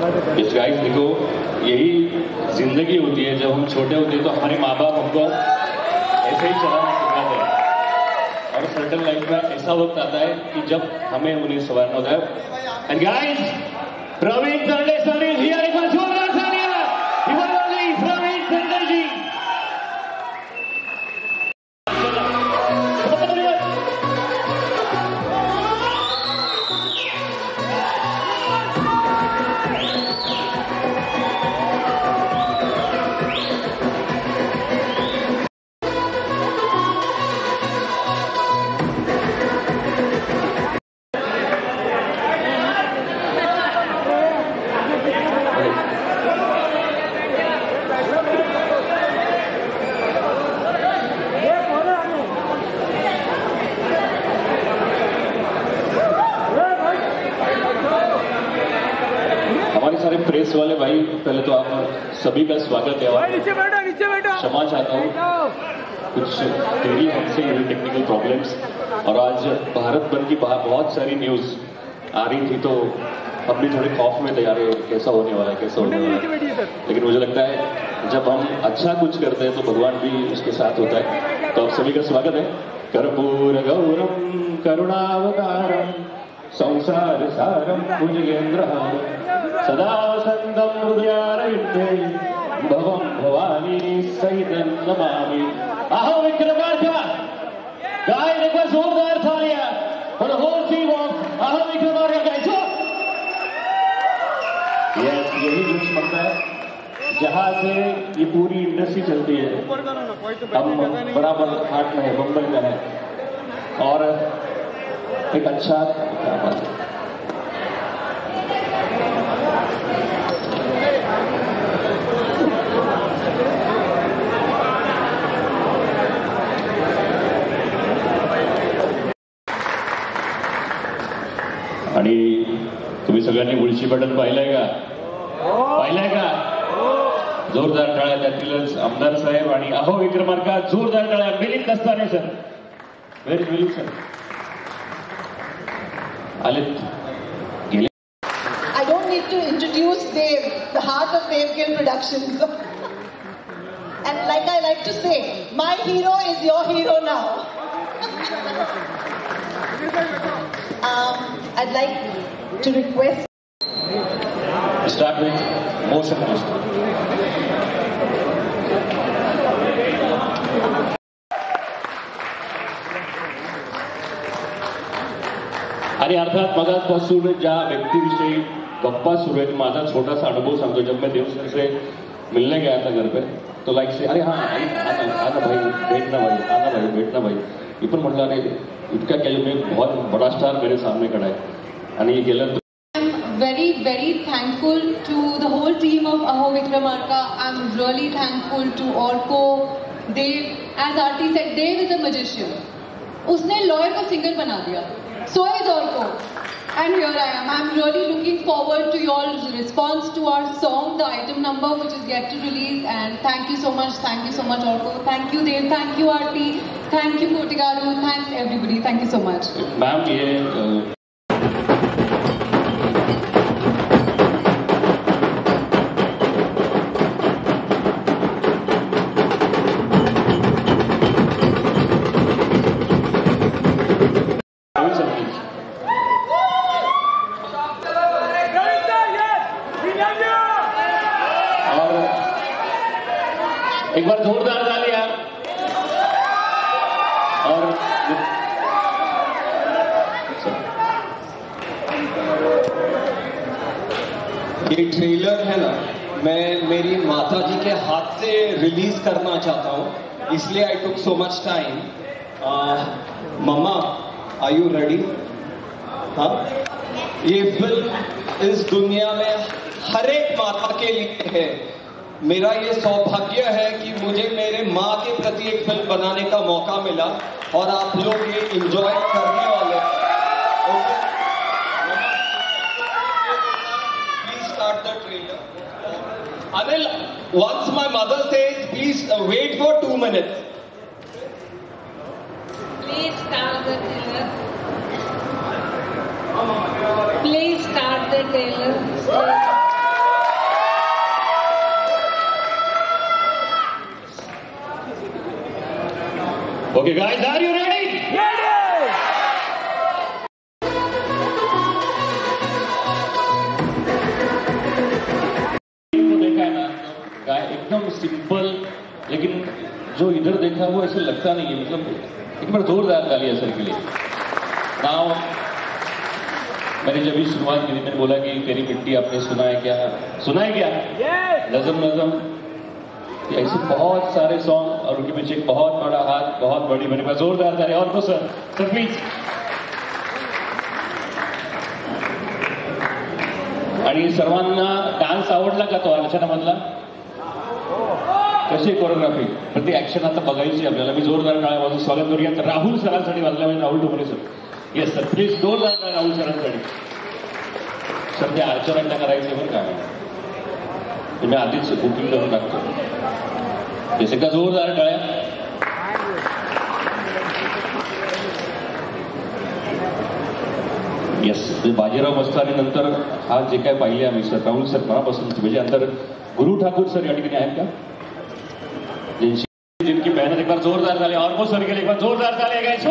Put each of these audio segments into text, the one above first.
इस गाइस देखो, यही जिंदगी होती है। जब हम छोटे होते हैं तो हमारे माँ बाप हमको ऐसे ही चलाना सिखाते हैं, और सर्टन लाइफ में ऐसा वक्त आता है कि जब हमें उन्हें संभालना होता है। And guys, Praveen Sunday sir is here. एक बार जोरदार तालियां प्रवीण संडे जी। सारे प्रेस वाले भाई, पहले तो आप सभी का स्वागत है और नीचे बैठो। क्षमा चाहता हूँ, कुछ देरी हमसे हुई टेक्निकल प्रॉब्लम्स, और आज भारत बंद की बहुत सारी न्यूज आ रही थी, तो हम भी थोड़े खौफ में तैयार है कैसा होने वाला है, कैसा होने वाला है। लेकिन मुझे लगता है जब हम अच्छा कुछ करते हैं तो भगवान भी उसके साथ होता है। तो आप सभी का स्वागत है। कर्पूर गौरम करुणावतारम संसार सारम भुजगेन्द्रहारम सदा वसंतम हृदयारविंदे भवम भवानी सहितं नमामि। अहो विक्रमार्का, गाइस एक बार जोरदार तालियां for the whole team of अहो विक्रमार्का गाइस। यस, यही जोश बनता है जहां से ये पूरी इंडस्ट्री चलती है। हम बराबर हाट में है, मुंबई में है, और एक अच्छा क्या बात है। आणि तुम्ही सगळ्यांनी मुळशी बटन पाहिलंय का? पाहिलंय का? जोरदार टाळ्या, त्यातीलच आमदार साहेब आणि अहो विक्रमार्का, जोरदार टाळ्या। मिलिंद दस्ताने सर, व्हेरी मिलिंद सर आलेत गेले। I don't need to introduce Dave, the heart of Dave Gill Productions. And like I like to say, my hero is your hero now. I'd like to request. Start with motion poster. आणि अर्थात मगाचपासून ज्या व्यक्तीविषयी गप्पा सुरू आहेत, माझा छोटासा अनुभव सांगतो। जब मैं देव सर से मिलने गया था घर पे, तो लाइक से अरे हाँ आना भाई, बैठना भाई, आना भाई, बैठना भाई। ये पण म्हटलं अरे इतका क्या, मैं बहुत बड़ा स्टार मेरे सामने खड़ा है। आणि ये गेलं। I'm very thankful to the whole team of Aho Vikramarka. I'm really thankful to Orko, Dave. As Aarti said, Dave is a magician. उसने lawyer को singer बना दिया. So is Orko. And here I am. I'm really looking forward to your response to our song, the item number, which is yet to release. And thank you so much, Orko. Thank you, Dave. Thank you, Aarti. Thank you, Kotigaru. Thanks, everybody. Thank you so much. Ma'am, ये एक बार जोरदार तालियां। और ये trailer है ना, मैं मेरी माता जी के हाथ से रिलीज करना चाहता हूं, इसलिए I took so much time. मम्मा, आर यू रेडी? हाँ, ये फिल्म इस दुनिया में हर एक माता के लिए है। मेरा ये सौभाग्य है कि मुझे मेरे माँ के प्रति एक फिल्म बनाने का मौका मिला, और आप लोग ये एंजॉय करने वाले। Okay, please start the trailer. Anil, once my mother says, please wait for 2 minutes. Please start the trailer. Please start the trailer. Okay, guys, are you ready? देखा है ना, गाय एकदम सिंपल, लेकिन जो इधर देखा वो ऐसा लगता नहीं है. मतलब एक बार जोरदार तालियां सर के लिए. नाउ मैंने जब भी शुरुआत की थी मैंने बोला कि तेरी मिट्टी आपने सुना है क्या? नजम नजम, ऐसे बहुत सारे सॉन्ग और उनके पीछे एक बहुत बड़ा हाथ, बहुत बड़ी मेरे पास जोरदार तालियां. और तो सर प्लीज. आणि सर्वांना डान्स आवडला का तो अर्चनामधला? कशी कोरिओग्राफी? पण ती ऍक्शन आता बघायची आपल्याला. मी जोरदार टाळ्या वाजवून स्वागत करूया तर राहुल सरांसाठी वाजल्या पाहिजे. Rahul Dongre sir. Yes sir, please जोरदार टाळ्या राहुल सरांसाठी. सर ते अर्चनांना करायचे बरं का, मी आधीच बुकिंग करून टाकतो. येस एकदा जोरदार टाळ्या. येस, बाजीराव मस्तानी नंतर हा जे काय पाहिले आम्ही सर, राहुल सर मनापासून म्हणजे अंतर गुरु ठाकूर सर या ठिकाणी आहेत का? जिनकी मेहनत एक बार जोरदार झाली. और वो सर के लिए एक बार जोरदार झाले गाइस.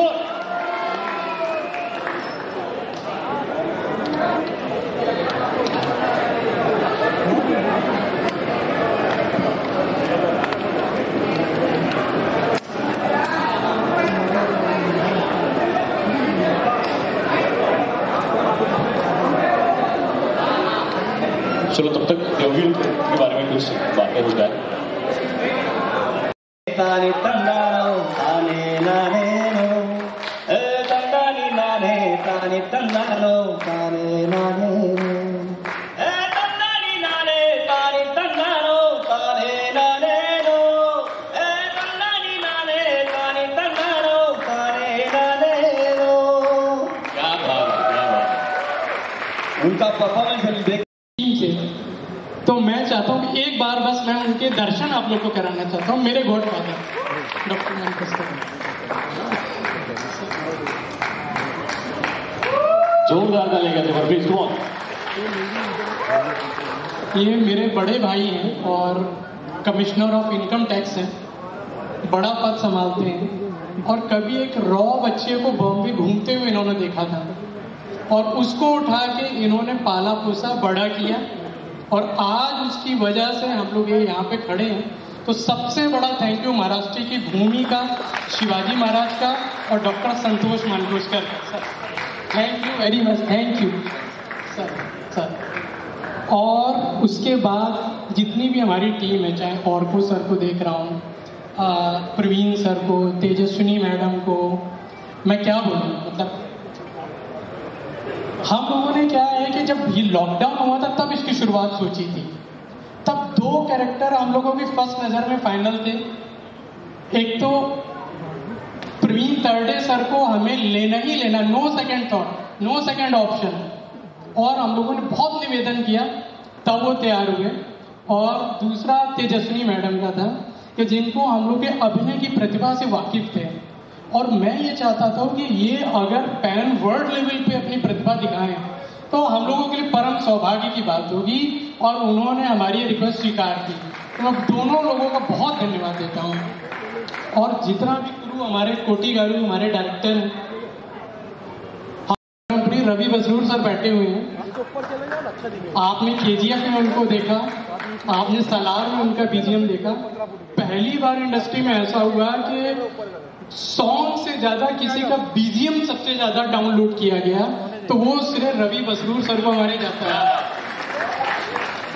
चलो तब तक देवगिल के बारे में कुछ बातें हो जाए. उनका परफॉर्मेंस देख तो मैं चाहता हूँ कि एक बार बस मैं उनके दर्शन आप लोग को कराना चाहता हूँ. मेरे गॉड फादर डॉक्टर मनकस्तर. जोरदार डालेगा तो प्लीज कौन? ये मेरे बड़े भाई हैं और कमिश्नर ऑफ इनकम टैक्स हैं. बड़ा पद संभालते हैं और कभी एक रॉ बच्चे को बॉम्बे घूमते हुए इन्होंने देखा था और उसको उठा के इन्होंने पाला पोसा बड़ा किया और आज उसकी वजह से हम लोग ये यहाँ पे खड़े हैं. तो सबसे बड़ा थैंक यू महाराष्ट्र की भूमि का, शिवाजी महाराज का और doctor Santosh Mankoskar sir. Thank you very much. Thank you sir. और उसके बाद जितनी भी हमारी टीम है, चाहे ऑर्को सर को देख रहा हूँ, प्रवीण सर को, तेजस्विनी मैडम को, मैं क्या बोलूँ. मतलब हम लोगों ने क्या है कि जब ये लॉकडाउन हुआ था तब इसकी शुरुआत सोची थी. तब 2 कैरेक्टर हम लोगों की फर्स्ट नजर में फाइनल थे. एक तो प्रवीण तरडे सर को हमें लेना ही लेना, no second thought, no second option. और हम लोगों ने बहुत निवेदन किया तब वो तैयार हुए. और दूसरा तेजस्विनी मैडम का था कि जिनको हम लोग के अभिनय की प्रतिभा से वाकिफ थे. और मैं ये चाहता था कि ये अगर पैन वर्ल्ड लेवल पे अपनी प्रतिभा दिखाएं तो हम लोगों के लिए परम सौभाग्य की बात होगी. और उन्होंने हमारी रिक्वेस्ट स्वीकार की. तो मैं दोनों लोगों का बहुत धन्यवाद देता हूँ. और जितना भी क्रू, हमारे कोटी गारू, हमारे डायरेक्टर हैं, रवि बसरूर सर बैठे हुए हैं. आपने KGF में उनको देखा, आपने सलार में उनका BGM देखा. पहली बार इंडस्ट्री में ऐसा हुआ कि सॉन्ग से ज्यादा किसी का BGM सबसे ज्यादा डाउनलोड किया गया, तो वो सिर्फ रवि बसरूर सर को हमारे जाता है.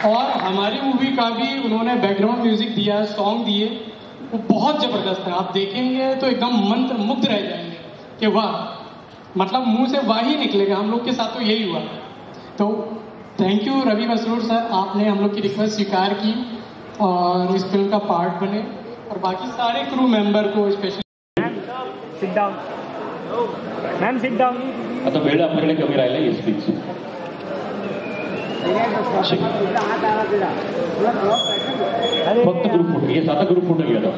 और हमारी मूवी का भी उन्होंने बैकग्राउंड म्यूजिक दिया, सॉन्ग दिए, वो बहुत जबरदस्त है. आप देखेंगे तो एकदम मंत्र मुग्ध रह जाएंगे कि वाह, मतलब मुंह से वाह ही निकलेगा. हम लोग के साथ तो यही हुआ. तो thank you Ravi Basrur sir, आपने हम लोग की रिक्वेस्ट स्वीकार की और इस फिल्म का पार्ट बने. और बाकी सारे क्रू मेंबर को specially sit down ma'am, sit down. आता वेळ आपल्याकडे कमी राहिला. Yes please. फक्त ग्रुप फोटो. येस, आता ग्रुप फोटो घ्या.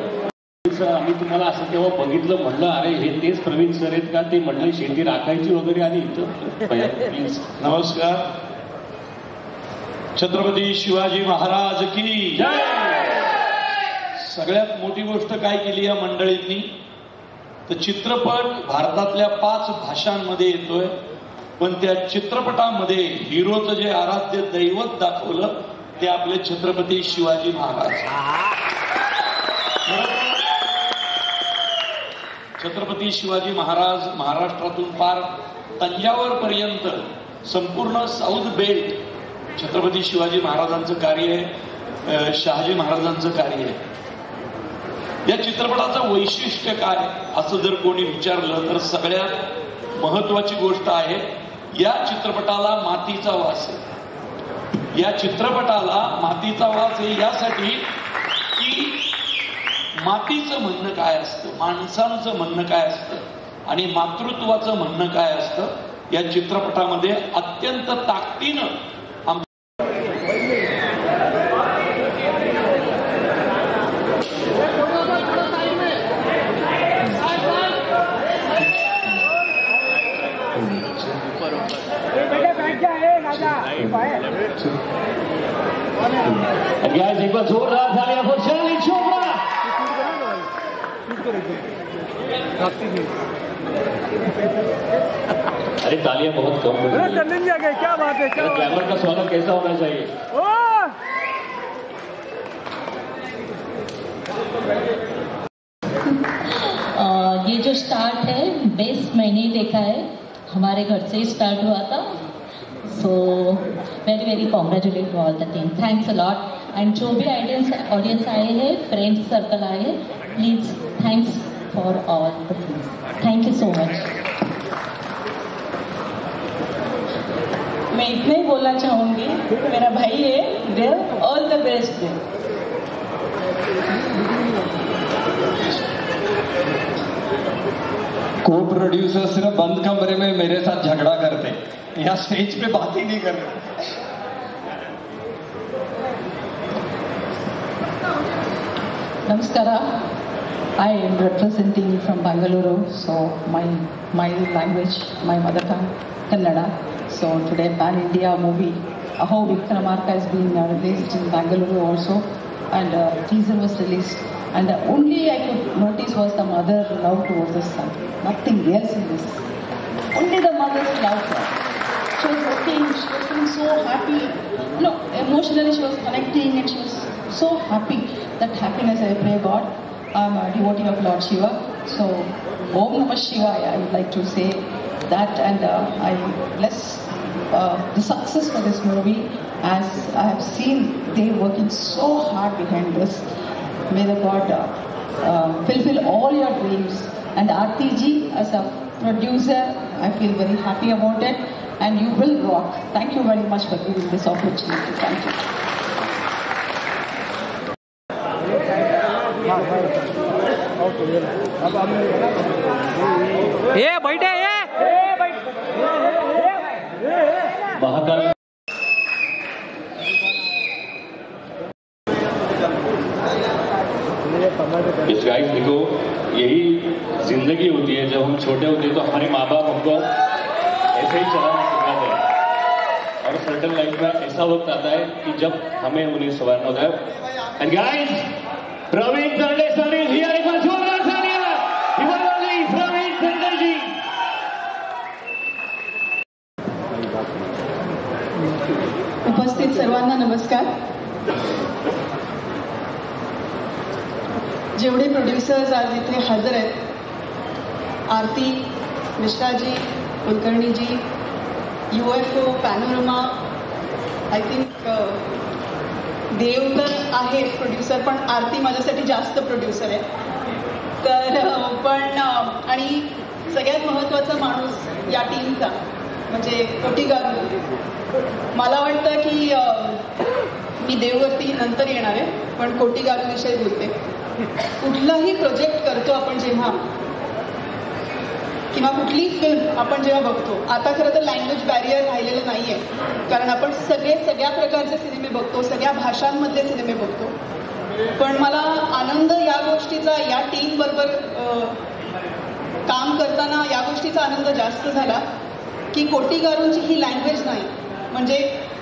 आम्ही तुम्हाला असं तेव्हा बघितलं, म्हणलं अरे हे तेच प्रवीण सर आहेत का? ते म्हणले शेती राखायची वगैरे. आणि इथं प्लीज. नमस्कार. छत्रपती शिवाजी महाराज की जय. सगळ्यात मोठी गोष्ट काय केली या मंडळींनी, तर चित्रपट भारतातल्या 5 भाषांमध्ये येतोय, पण त्या चित्रपटामध्ये हिरोचं जे आराध्य दैवत दाखवलं ते आपले छत्रपती शिवाजी महाराज. छत्रपती शिवाजी महाराज महाराष्ट्रातून पार तंजावर पर्यंत संपूर्ण साऊथ बेल्ट छत्रपती शिवाजी महाराजांचं कार्य आहे, शहाजी महाराजांचं कार्य आहे. या चित्रपटाचं वैशिष्ट्य काय असं जर कोणी विचारलं तर सगळ्यात महत्वाची गोष्ट आहे, या चित्रपटाला मातीचा वास आहे. या चित्रपटाला मातीचा वास आहे यासाठी की मातीचं म्हणणं काय असतं, माणसांचं म्हणणं काय असतं आणि मातृत्वाचं म्हणणं काय असतं, या चित्रपटामध्ये अत्यंत ताकदीनं एक बार जोरदार तालियां फॉर चार्ली चोपड़ा. अरे तालियां बहुत कम हो रही है. क्या बात है, क्या ग्लैमर का स्वागत कैसा होना चाहिए? ये जो स्टार्ट है बेस्ट मैंने ही देखा है, हमारे घर से ही स्टार्ट हुआ था. So very very congratulate to all the team. Thanks a lot. And जो भी ऑडियंस आए हैं, फ्रेंड्स सर्कल आए हैं, please thanks for all the things. Thank you so much. मैं इतना ही बोलना चाहूंगी, मेरा भाई है, देव ऑल द बेस्ट. को प्रोड्यूसर सिर्फ बंद कमरे में मेरे साथ झगड़ा करते, यहाँ स्टेज पे बात ही नहीं करते. Namaskara. I am representing from Bangalore, so my language, my mother tongue, Kannada. So today Pan India movie Aho Vikramarka has been released in Bangalore also, and teaser was released. And the only I could notice was the mother love towards the son. Nothing else in this. Only the mother's love. She was working, she was feeling so happy. No, emotionally she was connecting and she was so happy. That happiness I pray God. I'm a devotee of Lord Shiva. So, Om Namah Shivaya, I would like to say that, and I bless the success for this movie, as I have seen they working so hard behind this. May the God fulfill all your dreams. And Aarti ji, as a producer, I feel very happy about it, and you will rock. Thank you very much for giving this opportunity. Thank you. ये बैठे महाकाल इस guys देखो, यही जिंदगी होती है. जब हम छोटे होते हैं तो हमारे माँ बाप हमको ऐसे ही चलाना सिखाते हैं, और सर्टन लाइफ में ऐसा वक्त आता है कि जब हमें उन्हें संभालना होता है. And guys, Praveen Tarde sir is here. एक बार जोरदार तालियां हिमालय प्रवीण तरडे जी. उपस्थित सर्वांना नमस्कार. जेवढे प्रोड्युसर्स आज इथे हजर आहेत, Aarti Mishraji, Kulkarniji, UFO, Panorama, I think Dev तर आहे प्रोड्युसर, पण आरती माझ्यासाठी जास्त प्रोड्युसर आहे. तर पण आणि सगळ्यात महत्त्वाचा माणूस या टीमचा म्हणजे कोटीगारू. मला वाटतं की मी देववरती नंतर येणार आहे, पण कोटीगारूविषयी बोलते. कुठलाही प्रोजेक्ट करतो आपण जेव्हा, किंवा कुठली फिल्म आपण जेव्हा बघतो, आता खरं तर लँग्वेज बॅरियर राहिलेलं नाही आहे, कारण आपण सगळ्या प्रकारचे सिनेमे बघतो, सगळ्या भाषांमधले सिनेमे बघतो. पण मला आनंद या गोष्टीचा, या टीम बरोबर काम करताना या गोष्टीचा आनंद जास्त झाला की कोटीगारूंची ही लँग्वेज नाही. म्हणजे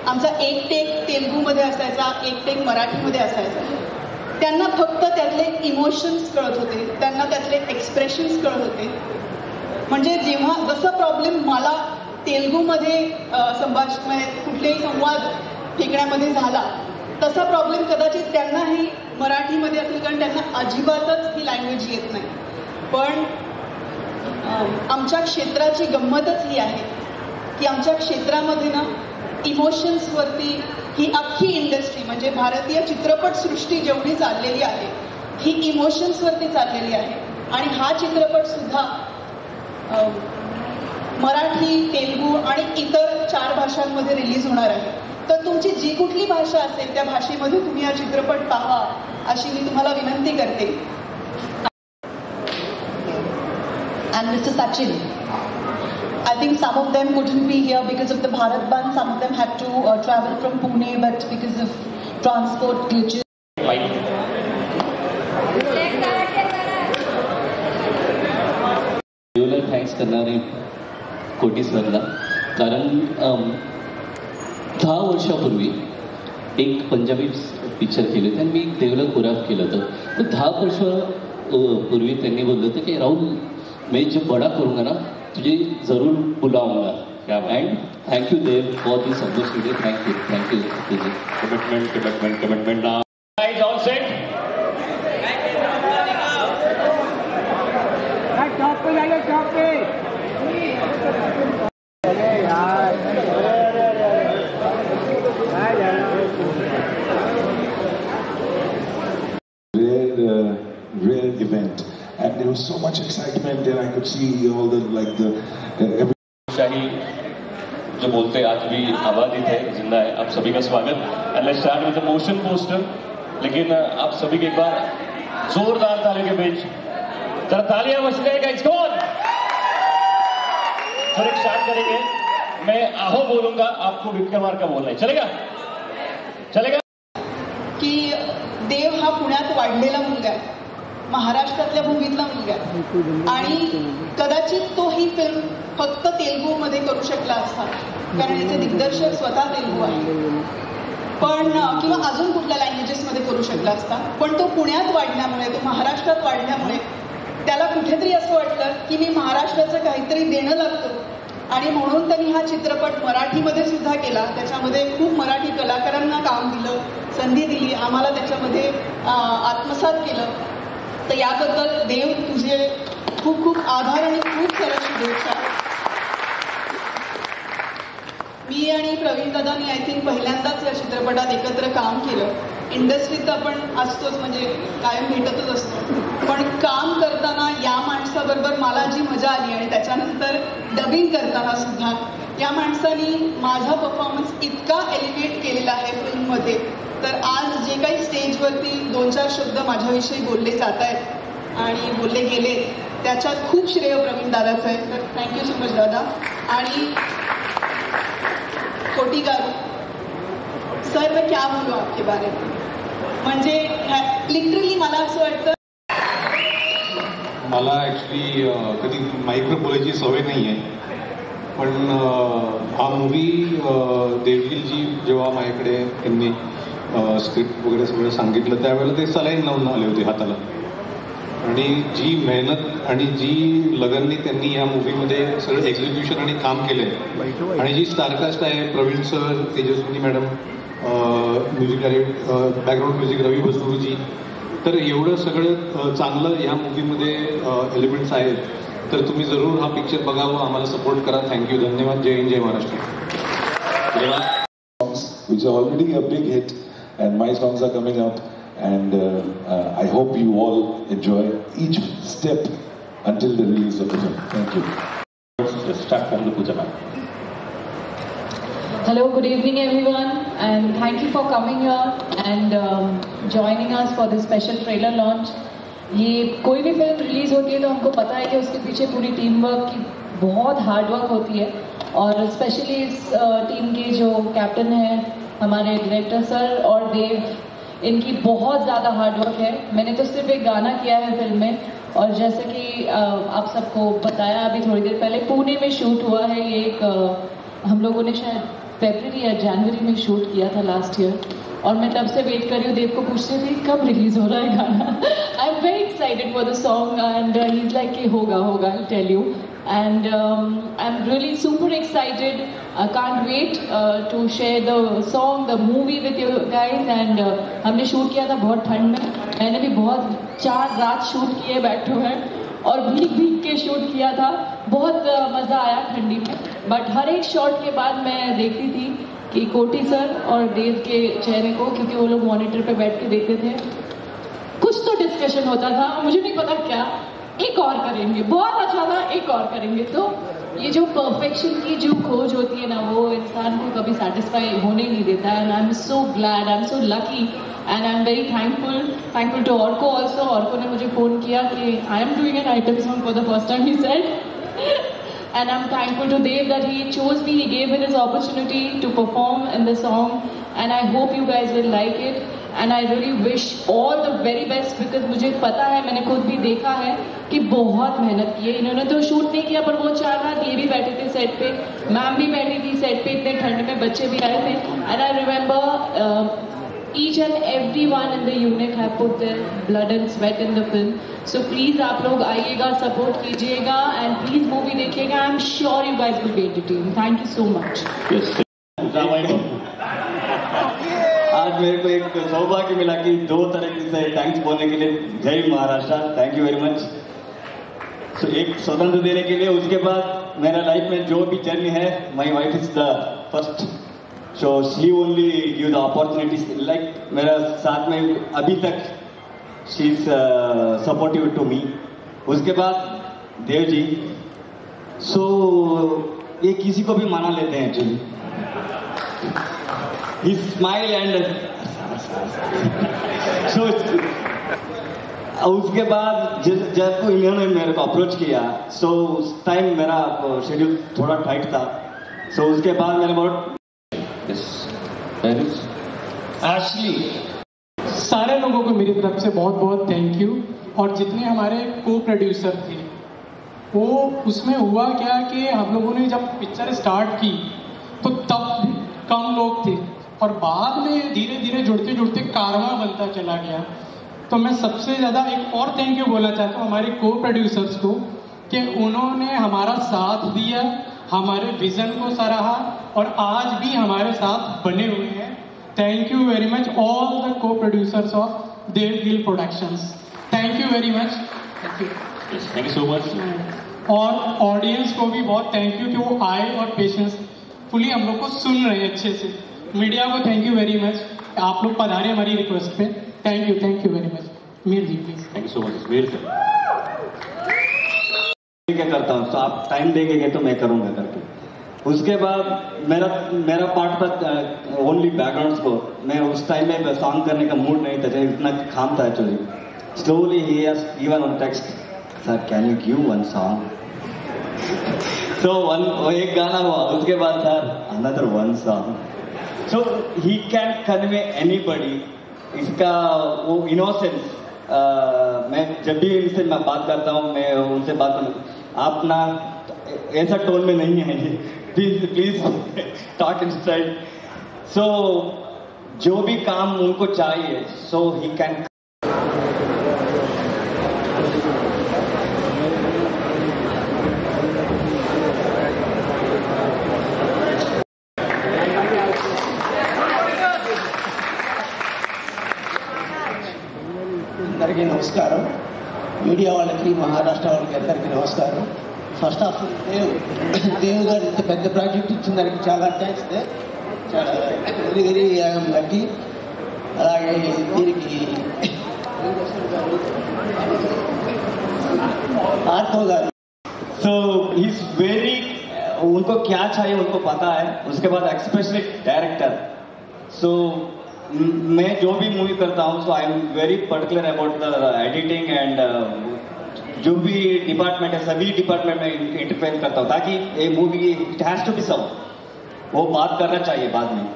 आमचा एक टेक तेलुगूमध्ये असायचा, एक टेक मराठीमध्ये असायचा, त्यांना फक्त त्यातले इमोशन्स कळत होते, त्यांना त्यातले एक्सप्रेशन्स कळत होते. म्हणजे जेव्हा जसं प्रॉब्लेम मला तेलुगूमध्ये कुठलेही संवाद फेकण्यामध्ये झाला, तसा प्रॉब्लेम कदाचित त्यांनाही मराठीमध्ये असेल, कारण त्यांना अजिबातच ही लँग्वेज येत नाही. पण आमच्या क्षेत्राची गंमतच ही आहे की आमच्या क्षेत्रामध्ये ना इमोशन्सवरती ही अख्खी इंडस्ट्री, म्हणजे भारतीय चित्रपटसृष्टी जेवढी चाललेली आहे ही इमोशन्सवरती चाललेली आहे. आणि हा चित्रपट सुद्धा मराठी, तेलुगू आणि इतर 4 भाषांमध्ये रिलीज होणार आहे. तर तुमची जी कुठली भाषा असेल त्या भाषेमध्ये तुम्ही हा चित्रपट पहा अशी मी तुम्हाला विनंती करते. And Mr. Sachin, I think some of them couldn't be here because of the Bharat Bandh. Some of them had to travel from Pune, but because of transport glitches. देवला थँक्स करणार आहे कोटी सरला, कारण 10 वर्षापूर्वी एक पंजाबी पिक्चर केले होते आणि मी देवला कोरिओग्राफ केलं होतं. तर 10 वर्षापूर्वी त्यांनी बोललं होतं की राहुल, मैं जो बड़ा करूँगा ना तुझे जरूर बुलाऊंगा. And thank you Dev for this opportunity. Thank you commitment. Guys all set. Top पे अरे यार rare event, and there was so much excitement and I could see all the शाही जो बोलते आज भी आबादी है, जिंदा है. आप सभी का स्वागत. And let's start with the motion poster. लेकिन आप सभी के एक बार जोरदार तालियों के बीच जरा तालियां बजते गाइस. Come on. फिर स्टार्ट करेंगे. मैं आहो बोलूंगा, आपको विक्रमार्का बोलना है. चलेगा की देव हा पुण्यात वाढलेला मुलगा आहे, महाराष्ट्रातल्या भूमीतला मुलगा आहे आणि कदाचित तो ही फिल्म फक्त तेलुगूमध्ये करू शकला असता, कारण याचे दिग्दर्शक स्वतः तेलुगू आहे. पण किंवा अजून कुठल्या लँग्वेजेसमध्ये करू शकला असता. पण तो पुण्यात वाढल्यामुळे, तो महाराष्ट्रात वाढल्यामुळे त्याला कुठेतरी असं वाटलं की मी महाराष्ट्राचं काहीतरी देणं लागतो आणि म्हणून त्यांनी हा चित्रपट मराठीमध्ये सुद्धा केला. त्याच्यामध्ये खूप मराठी कलाकारांना काम दिलं, संधी दिली, आम्हाला त्याच्यामध्ये आत्मसात केलं. तर याबद्दल देव तुझे खूप खूप आभार आणि खूप साऱ्या शुभेच्छा. मी आणि प्रवीण दादांनी आय थिंक पहिल्यांदाच या चित्रपटात एकत्र काम केलं. इंडस्ट्रीत आपण असतोच, म्हणजे कायम भेटतच असतो, पण काम करताना या माणसाबरोबर मला जी मजा आली आणि त्याच्यानंतर डबिंग करताना सुद्धा या माणसानी माझा परफॉर्मन्स इतका एलिव्हेट केलेला आहे फिल्ममध्ये. तर आज जे काही स्टेजवरती 2-4 शब्द माझ्याविषयी बोलले जात आहेत आणि बोलले गेले त्याच्यात खूप श्रेय प्रवीण दादाचं आहे. तर थँक्यू सो मच दादा. आणि कोटी गारू सर, मैं क्या बोलू आपके बारे में, म्हणजे लिटरली मला असं वाटतं, मला ॲक्च्युली कधी माईकवर बोलायची सवय नाही आहे, पण हा मूवी देवगिलजी जेव्हा माझ्याकडे त्यांनी स्क्रिप्ट वगैरे सगळं सांगितलं त्यावेळेला ते सलाईन लावून आले होते हाताला. आणि जी मेहनत आणि जी लगननी त्यांनी या मूवीमध्ये सगळं एक्झिक्युशन आणि काम केलंय आणि जी स्टारकास्ट आहे, Praveen sir, Tejaswini madam, music background music Ravi Basruji, तर एवढं सगळं चांगलं ह्या मूवीमध्ये एलिमेंट्स आहेत. तर तुम्ही जरूर हा पिक्चर बघावं, आम्हाला सपोर्ट करा. थँक्यू, धन्यवाद. जय हिंद, जय Maharashtra. Which are already a big hit, and my songs are coming up, and I hope you all enjoy each step until the release of the film. Thank you. Let's start from the Pooja ma'am. Hello, good evening everyone, and thank you for coming here and joining us for this special trailer launch. ये कोई भी film release होती है तो हमको पता है कि उसके पीछे पूरी टीम वर्क की बहुत हार्ड वर्क होती है, और स्पेशली इस टीम के जो कैप्टन हैं हमारे डायरेक्टर सर और देव, इनकी बहुत ज़्यादा हार्ड वर्क है. मैंने तो सिर्फ एक गाना किया है फिल्म में, और जैसे कि आप सबको बताया अभी थोड़ी देर पहले, पुणे में शूट हुआ है. ये एक हम लोगों ने शायद फरवरी या जनवरी में शूट किया था लास्ट ईयर, और मैं तब से वेट कर रही हूँ, देव को पूछ रही थी कब रिलीज हो रहा है गाना. I am very excited for the song and he is like कि होगा होगा, I tell you. And I'm really super excited. I can't wait to share the song, the movie with you guys. And हमने shoot किया था बहुत ठंड में. मैंने भी बहुत 4 रात शूट किए बैठे हुए और भीग भीग के शूट किया था. बहुत मज़ा आया ठंडी में. बट हर एक शॉट के बाद मैं देखती थी कि कोटी सर और देव के चेहरे को, क्योंकि वो लोग मॉनिटर पे बैठ के देखते थे, कुछ तो डिस्कशन होता था, मुझे नहीं पता क्या. एक और करेंगे, बहुत अच्छा था, एक और करेंगे. तो ये जो परफेक्शन की जो खोज होती है ना, वो इंसान को कभी सेटिस्फाई होने नहीं देता है. And I am so glad, I am so lucky and I am very thankful to Arko also. Arko ने मुझे फोन किया कि I am doing an item song for the first time, he said. And I'm thankful to Dev that he chose me, he gave me this opportunity to perform in the song, and I hope you guys will like it. And I really wish all the very best because मुझे पता है, मैंने खुद भी देखा है कि बहुत मेहनत की है इन्होंने. तो शूट नहीं किया पर वो 4 रात ये भी बैठे थे सेट पे, मैम भी बैठी थी सेट पे, इतने ठंड में बच्चे भी आए थे. And I remember each and everyone in the unit have put their blood and sweat in the film. So please आप लोग आइएगा, सपोर्ट कीजिएगा and please मूवी देखिएगा. I'm sure you guys will be entertained. Thank you so much. आज मेरे को एक सौभाग्य मिला कि 2 तरह से थैंक्स बोलने के लिए. जय Maharashtra, thank you very much. So एक स्वतंत्र देने के लिए, उसके बाद मेरा लाइफ में जो भी जर्नी है, my wife is the first. So she only give the opportunities. Like मेरा साथ में अभी तक she is supportive to me. उसके बाद देव जी, सो ये किसी को भी माना लेते हैं actually. He smile and so उसके बाद जब इन्होंने मेरे को अप्रोच किया, सो उस टाइम मेरा शेड्यूल थोड़ा टाइट था. सो उसके बाद मैंने बहुत एशली, सारे लोगों को मेरी तरफ से बहुत बहुत थैंक यू. और जितने हमारे को प्रोड्यूसर थे, वो उसमें हुआ क्या कि हम लोगों ने जब पिक्चर स्टार्ट की तो तब कम लोग थे और बाद में धीरे धीरे जुड़ते जुड़ते कारवां बनता चला गया. तो मैं सबसे ज़्यादा एक और थैंक यू बोलना चाहता हूँ हमारे को प्रोड्यूसर्स को कि उन्होंने हमारा साथ दिया, हमारे विजन को सराहा और आज भी हमारे साथ बने हुए हैं. Thank you very much all the co producers of Dev Gill productions. Thank you very much. Thank you so much. और ऑडियंस को भी बहुत थैंक यू कि वो आए और पेशेंसफुली हम लोग को सुन रहे हैं अच्छे से. मीडिया को थैंक यू वेरी मच, आप लोग पधारे हमारी रिक्वेस्ट पे. Thank you very much. Mir ji please. Thank you so much. Mir sir, क्या करता हूँ तो आप टाइम देंगे तो मैं करूँगा करके. उसके बाद मेरा पार्ट था ओनली बैकग्राउंड स्कोर. मैं उस टाइम में सॉन्ग करने का मूड नहीं था, इतना काम था actually. Slowly he has given on text, sir can you give one song. So एक गाना हुआ, उसके बाद sir another one song. So he can convey anybody. इसका वो इनोसेंस, मैं जब भी इनसे मैं बात करता हूँ, मैं उनसे बात करता, आप ना ऐसा टोन में नहीं आएंगे, प्लीज टॉक इन स्टाइल. सो जो भी काम उनको चाहिए, सो ही कैन. అందరికీ నమస్కారం. మీడియా వాళ్ళకి, మహారాష్ట్ర వాళ్ళకి అందరికీ నమస్కారం. ఫస్ట్ ఆఫ్ దేవ్ గారు ఇంత పెద్ద ప్రాజెక్ట్ ఇచ్చిన దానికి చాలా థ్యాంక్స్. చాలా వెరీ వెరీ ఐఎమ్ లక్కీ. అలాగే దీనికి ఆర్కో గారు, సో ఈస్ వెరీ, उनको क्या चाहिए उनको पता है. उसके बाद एक्सपेशली डायरेक्टर. सो मैं जो भी मूवी करता हूँ, so I am very particular about the editing and जो भी डिपार्टमेंट है, सभी डिपार्टमेंट में इंटरफेयर करता हूँ ताकि ये movie it has to be सब, वो बात करना चाहिए बाद में.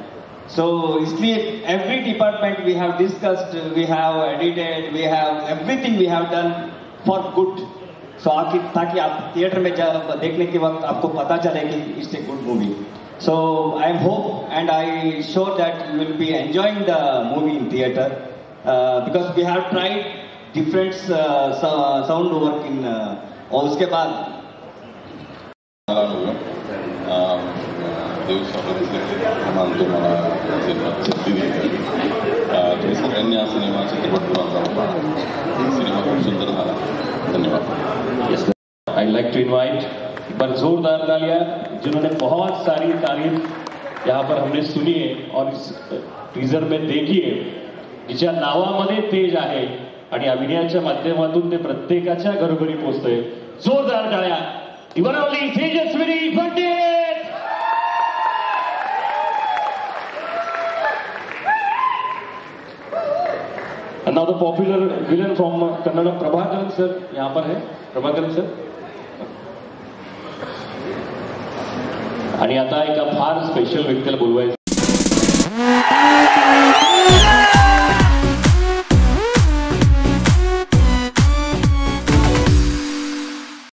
सो इसलिए every department we have discussed, we have edited, we have everything we have done for good. So ताकि आप थिएटर में जब देखने के वक्त आपको पता चले कि it's a good movie. So I hope and I sure that you will be enjoying the movie in theater because we have tried different sound work in और उसके बाद देव मानतो मला सिनेमात संधी दिली तुम्ही सगळ्यांनी हा सिनेमा चित्रपटगृहात सिनेमा खूप सुंदर झाला धन्यवाद. आई लाइक टू इनवाइट पर जोरदार तालियां जिन्होंने बहुत सारी तारीफ यहाँ पर हमने सुनी है और इस टीजर में देखी है जिच्या नावामध्ये तेज आहे आणि अभिनयाच्या माध्यमातून ते प्रत्येकाच्या घरोघरी पोहोचतोय. जोरदार टाळ्या इवनवली Tejaswini Pandit. Now the popular villain from Kannada Prabhakaran sir यहाँ पर है. प्रभाकरन सर. आणि आता एका फार स्पेशल व्यक्तीला बोलवायचं